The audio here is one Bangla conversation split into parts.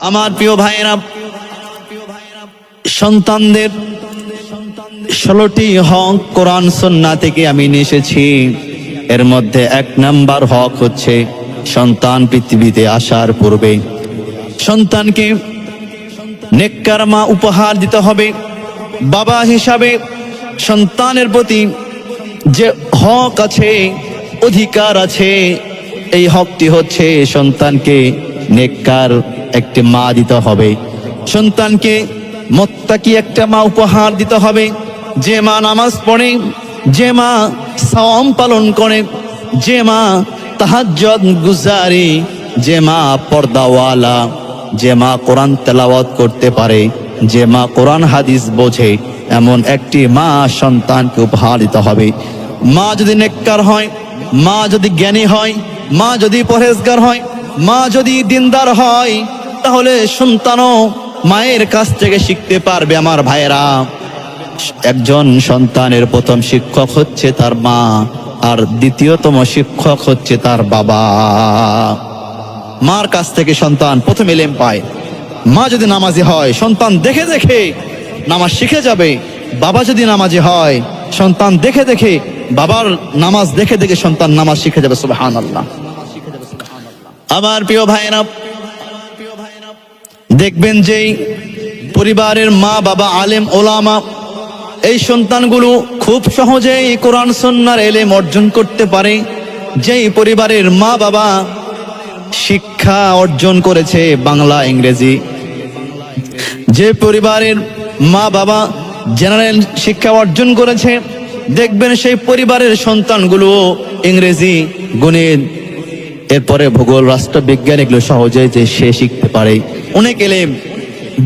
আমার প্রিয় ভাইয়েরা, সন্তানদের 16টি হক কোরআন সুন্নাহ থেকে আমি নিয়ে এসেছি। এর মধ্যে 1 নাম্বার হক হচ্ছে সন্তান পৃথিবীতে আসার পূর্বে সন্তানকে নেককার মা উপহার দিতে হবে। বাবা হিসাবে সন্তানের প্রতি যে হক আছে, অধিকার আছে, এই হকটি হচ্ছে সন্তানকে নেককার একটি মা দিতে হবে। সন্তানকে মুত্তাকি একটা মা উপহার দিতে হবে, যে মা নামাজ পড়ে, যে মা সাওম পালন করে, যে মা তাহাজ্জুদ গুজারি, যে মা পর্দাওয়ালা, যে মা কোরআন তেলাওয়াত করতে পারে, যে মা কোরআন হাদিস বোঝে, এমন একটি মা সন্তানকে উপহার দিতে হবে। মা যদি নেককার হয়, মা যদি জ্ঞানী হয়, মা যদি পরহেজগার হয়, মা যদি দিনদার হয়, তাহলে সন্তানও মায়ের কাছ থেকে শিখতে পারবে। আমার ভাইয়েরা, একজন সন্তানের প্রথম শিক্ষক হচ্ছে তার মা, আর দ্বিতীয়তম শিক্ষক হচ্ছে তার বাবা। মার কাছ থেকে সন্তান প্রথম ইলম পায়। মা যদি নামাজি হয়, সন্তান দেখে দেখে নামাজ শিখে যাবে। বাবা যদি নামাজি হয়, সন্তান দেখে দেখে, বাবার নামাজ দেখে দেখে সন্তান নামাজ শিখে যাবে। সুবহানাল্লাহ। আমার প্রিয় ভাইয়েরা, দেখবেন যে পরিবারের মা বাবা আলেম ওলামা, এই সন্তানগুলো খুব সহজেই কোরআন সুন্নাহর ইলম অর্জন করতে পারে। যেই পরিবারের মা বাবা শিক্ষা অর্জন করেছে বাংলা ইংরেজি, যে পরিবারের মা বাবা জেনারেল শিক্ষা অর্জন করেছে, দেখবেন সেই পরিবারের সন্তানগুলো ইংরেজি, গণিত, এরপরে ভূগোল, রাষ্ট্রবিজ্ঞান এগুলো সহজে যে সে শিখতে পারে। অনেক এলেম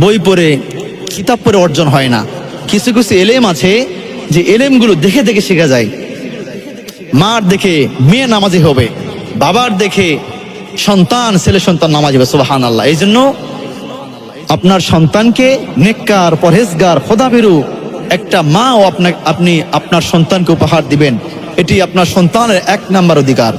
বই পড়ে, কিতাব পড়ে অর্জন হয় না। কিছু কিছু এলেম আছে যে এলেমগুলো দেখে দেখে শেখা যায়। মার দেখে মেয়ে নামাজি হবে, বাবার দেখে সন্তান, ছেলে সন্তান নামাজি হবে। সুবহানাল্লাহ। এই জন্য আপনার সন্তানকে নেককার, পরহেজগার, খোদাভীরু একটা মা ও আপনি আপনার সন্তানকে উপহার দিবেন। এটি আপনার সন্তানের 1 নাম্বার অধিকার।